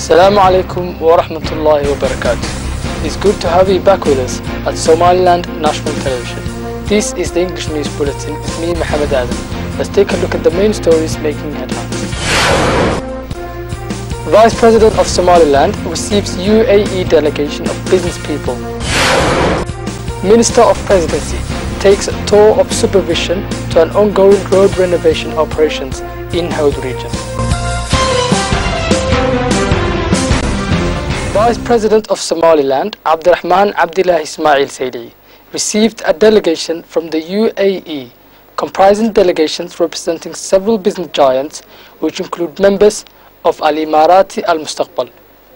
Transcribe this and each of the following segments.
Assalamu alaikum wa rahmatullahi wa barakatuh. It's good to have you back with us at Somaliland National Television. This is the English News Bulletin with me, Mohammed Adam. Let's take a look at the main stories making headlines. Vice President of Somaliland receives UAE delegation of business people. Minister of Presidency takes a tour of supervision to an ongoing road renovation operations in Howd region. Vice President of Somaliland, Abdurrahman Abdullah Ismail Saidi, received a delegation from the UAE, comprising delegations representing several business giants, which include members of Al Imarati Al Mustaqbal,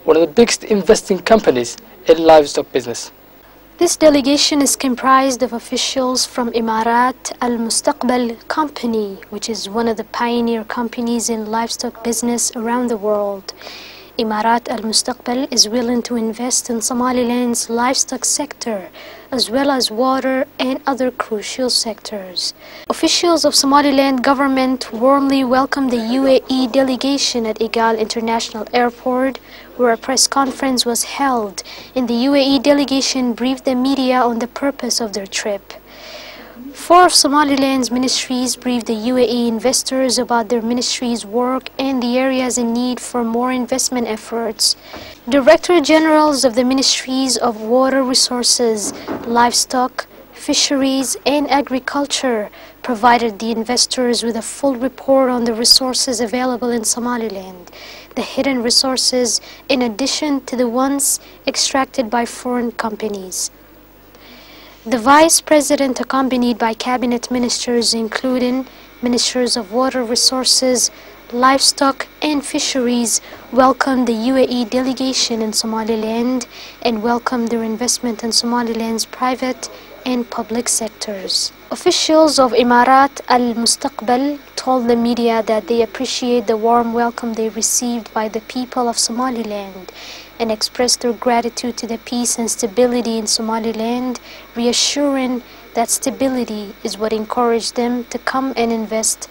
one of the biggest investing companies in livestock business. This delegation is comprised of officials from Imarat Al Mustaqbal company, which is one of the pioneer companies in livestock business around the world. Imarat Al Mustaqbal is willing to invest in Somaliland's livestock sector, as well as water and other crucial sectors. Officials of Somaliland government warmly welcomed the UAE delegation at Igal International Airport, where a press conference was held, and the UAE delegation briefed the media on the purpose of their trip. Four of Somaliland's ministries briefed the UAE investors about their ministry's work and the areas in need for more investment efforts. Director Generals of the Ministries of Water Resources, Livestock, Fisheries and Agriculture provided the investors with a full report on the resources available in Somaliland, the hidden resources in addition to the ones extracted by foreign companies. The Vice President, accompanied by cabinet ministers including Ministers of Water Resources, Livestock and Fisheries, welcomed the UAE delegation in Somaliland and welcomed their investment in Somaliland's private and public sectors. Officials of Imarat Al Mustaqbal told the media that they appreciate the warm welcome they received by the people of Somaliland and expressed their gratitude to the peace and stability in Somaliland, reassuring that stability is what encouraged them to come and invest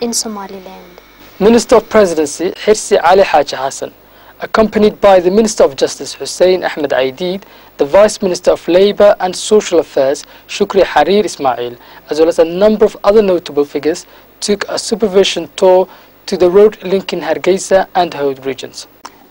in Somaliland. Minister of Presidency Hirsi Ali Haji Hassan, accompanied by the Minister of Justice Hussein Ahmed Aidid, the Vice Minister of Labour and Social Affairs Shukri Harir Ismail, as well as a number of other notable figures, took a supervision tour to the road linking Hargeisa and Howd regions.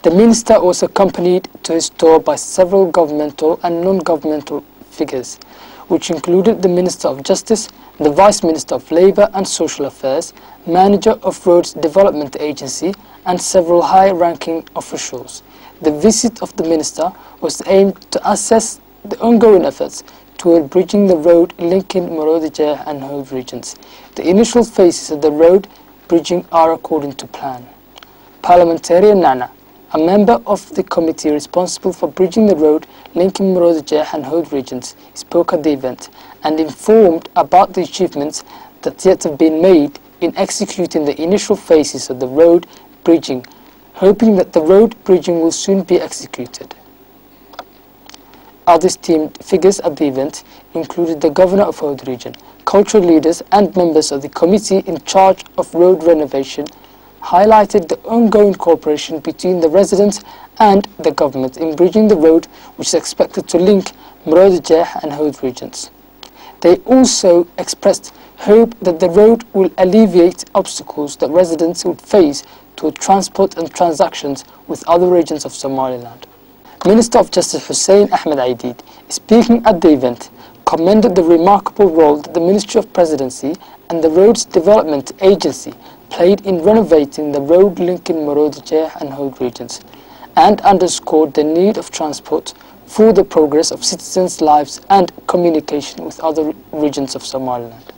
The minister was accompanied to his tour by several governmental and non-governmental figures, which included the Minister of Justice, the Vice Minister of Labour and Social Affairs, Manager of Roads Development Agency, and several high-ranking officials. The visit of the minister was aimed to assess the ongoing efforts toward bridging the road linking Morodijeh and Howd regions. The initial phases of the road bridging are according to plan. Parliamentarian Nana, a member of the committee responsible for bridging the road linking Morodijeh and Howd regions, spoke at the event and informed about the achievements that yet have been made in executing the initial phases of the road bridging, hoping that the road bridging will soon be executed. Other esteemed figures at the event included the Governor of Howd region, cultural leaders and members of the committee in charge of road renovation, highlighted the ongoing cooperation between the residents and the government in bridging the road, which is expected to link Morodijeh and Howd regions. They also expressed hope that the road will alleviate obstacles that residents would face to transport and transactions with other regions of Somaliland. Minister of Justice Hussein Ahmed Aidid, speaking at the event, commended the remarkable role that the Ministry of Presidency and the Roads Development Agency played in renovating the road linking Morodijeh and Howd regions, and underscored the need of transport for the progress of citizens' lives and communication with other regions of Somaliland.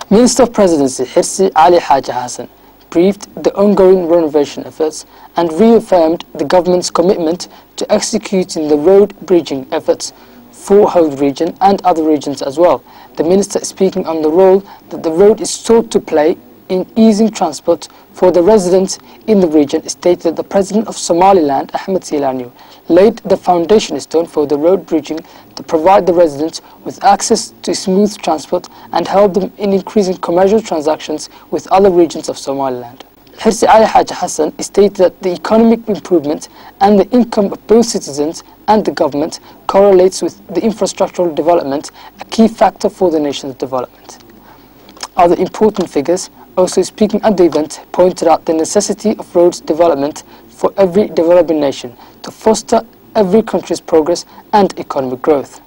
Minister of Presidency Hirsi Ali Haji Hassan briefed the ongoing renovation efforts and reaffirmed the government's commitment to executing the road bridging efforts for Howd region and other regions as well. The minister, speaking on the role that the road is sought to play in easing transport for the residents in the region, stated that the President of Somaliland, Ahmed Silanyo, laid the foundation stone for the road bridging to provide the residents with access to smooth transport and help them in increasing commercial transactions with other regions of Somaliland. Hirsi Ali Haji Hassan stated that the economic improvement and the income of both citizens and the government correlates with the infrastructural development, a key factor for the nation's development. Other important figures, also speaking at the event, pointed out the necessity of roads development for every developing nation to foster every country's progress and economic growth.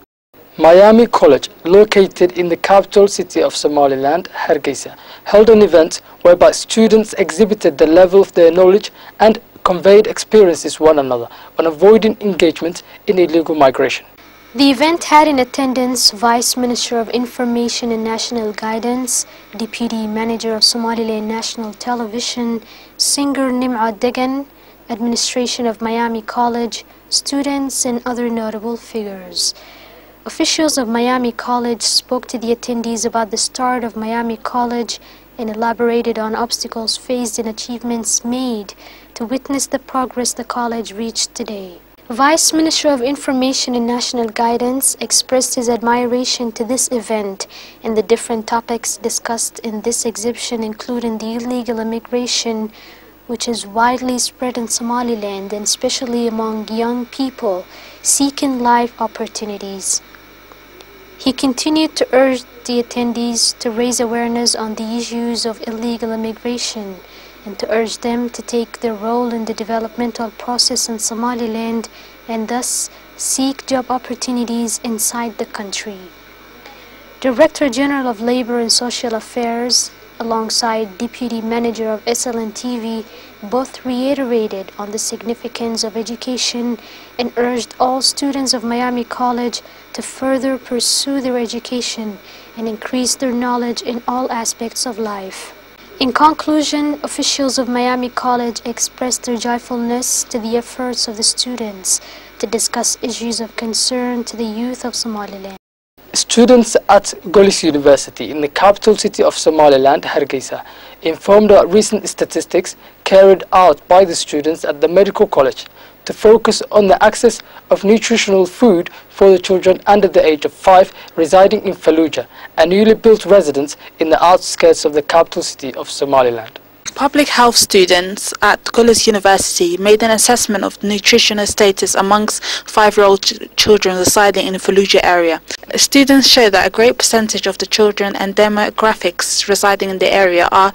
Miami College, located in the capital city of Somaliland, Hargeisa, held an event whereby students exhibited the level of their knowledge and conveyed experiences one another on avoiding engagement in illegal migration. The event had in attendance Vice Minister of Information and National Guidance, Deputy Manager of Somaliland National Television, singer Nim'a Degan, administration of Miami College, students and other notable figures. Officials of Miami College spoke to the attendees about the start of Miami College and elaborated on obstacles faced and achievements made to witness the progress the college reached today. Vice Minister of Information and National Guidance expressed his admiration to this event and the different topics discussed in this exhibition, including the illegal immigration, which is widely spread in Somaliland and especially among young people seeking life opportunities. He continued to urge the attendees to raise awareness on the issues of illegal immigration and to urge them to take their role in the developmental process in Somaliland and thus seek job opportunities inside the country. Director General of Labor and Social Affairs, alongside Deputy Manager of SLN-TV, both reiterated on the significance of education and urged all students of Miami College to further pursue their education and increase their knowledge in all aspects of life. In conclusion, officials of Miami College expressed their joyfulness to the efforts of the students to discuss issues of concern to the youth of Somaliland. Students at Golis University in the capital city of Somaliland, Hargeisa, informed about recent statistics carried out by the students at the medical college to focus on the access of nutritional food for the children under the age of 5 residing in Fallujah, a newly built residence in the outskirts of the capital city of Somaliland. Public health students at Golis University made an assessment of nutritional status amongst 5-year-old children residing in the Fallujah area. Students show that a great percentage of the children and demographics residing in the area are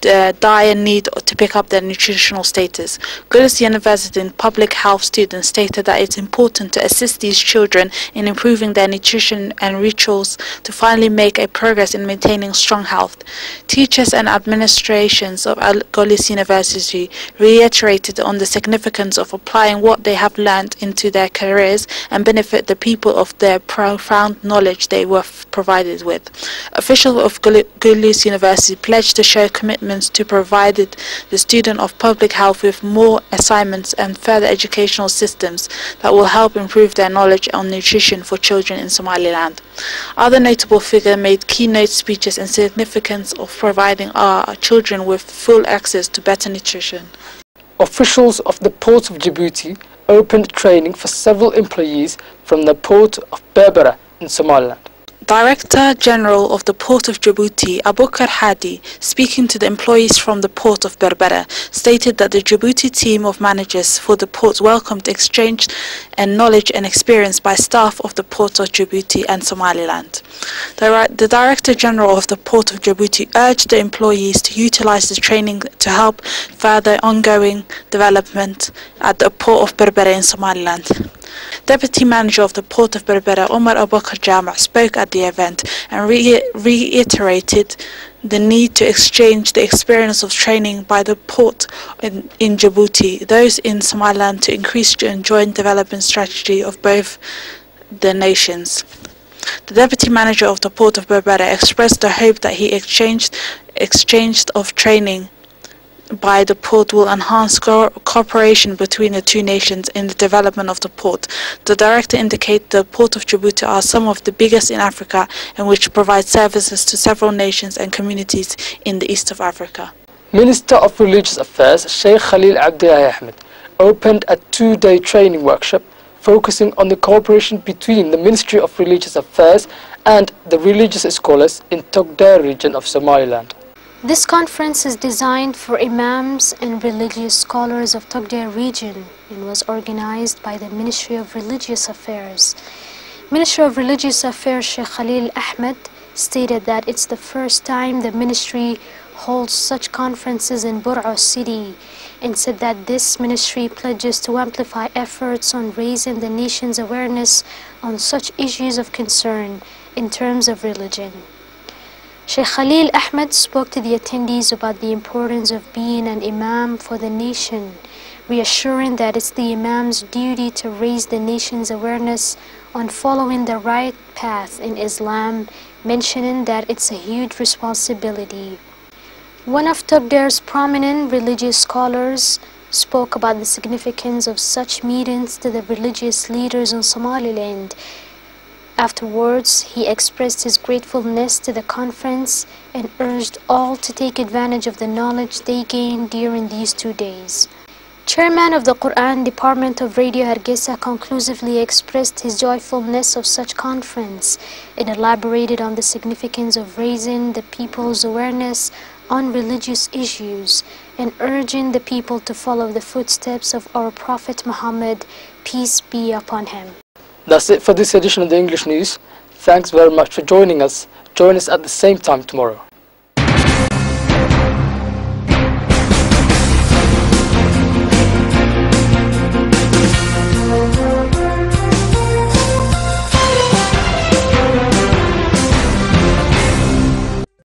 dire need to pick up their nutritional status. Golis University public health students stated that it's important to assist these children in improving their nutrition and rituals to finally make a progress in maintaining strong health. Teachers and administrations of Golis University reiterated on the significance of applying what they have learned into their careers and benefit the people of their profound knowledge they were provided with. Officials of Golis University pledged to show commitment to provide the student of public health with more assignments and further educational systems that will help improve their knowledge on nutrition for children in Somaliland. Other notable figures made keynote speeches and significance of providing our children with full access to better nutrition. Officials of the Port of Djibouti opened training for several employees from the Port of Berbera in Somaliland. Director General of the Port of Djibouti, Abubakar Hadi, speaking to the employees from the Port of Berbera, stated that the Djibouti team of managers for the port welcomed exchange and knowledge and experience by staff of the Port of Djibouti and Somaliland. The Director General of the Port of Djibouti urged the employees to utilize the training to help further ongoing development at the Port of Berbera in Somaliland. Deputy Manager of the Port of Berbera, Omar Abubakar Jama, spoke at the event and reiterated the need to exchange the experience of training by the port in Djibouti, those in Somaliland, to increase the joint development strategy of both the nations. The Deputy Manager of the Port of Berbera expressed the hope that he exchange of training by the port will enhance cooperation between the two nations in the development of the port. The director indicated the Port of Djibouti are some of the biggest in Africa and which provide services to several nations and communities in the east of Africa. Minister of Religious Affairs Sheikh Khalil Abdullahi Ahmed opened a 2-day training workshop focusing on the cooperation between the Ministry of Religious Affairs and the religious scholars in Togdheer region of Somaliland. This conference is designed for imams and religious scholars of Togdheer region and was organized by the Ministry of Religious Affairs. Minister of Religious Affairs Sheikh Khalil Ahmed stated that it's the first time the ministry holds such conferences in Bur'os city, and said that this ministry pledges to amplify efforts on raising the nation's awareness on such issues of concern in terms of religion. Sheikh Khalil Ahmed spoke to the attendees about the importance of being an imam for the nation, reassuring that it's the imam's duty to raise the nation's awareness on following the right path in Islam, mentioning that it's a huge responsibility. One of Togdheer's prominent religious scholars spoke about the significance of such meetings to the religious leaders in Somaliland. Afterwards, he expressed his gratefulness to the conference and urged all to take advantage of the knowledge they gained during these 2 days. Chairman of the Quran Department of Radio Hargeisa conclusively expressed his joyfulness of such conference and elaborated on the significance of raising the people's awareness on religious issues and urging the people to follow the footsteps of our Prophet Muhammad, peace be upon him. That's it for this edition of the English News. Thanks very much for joining us. Join us at the same time tomorrow.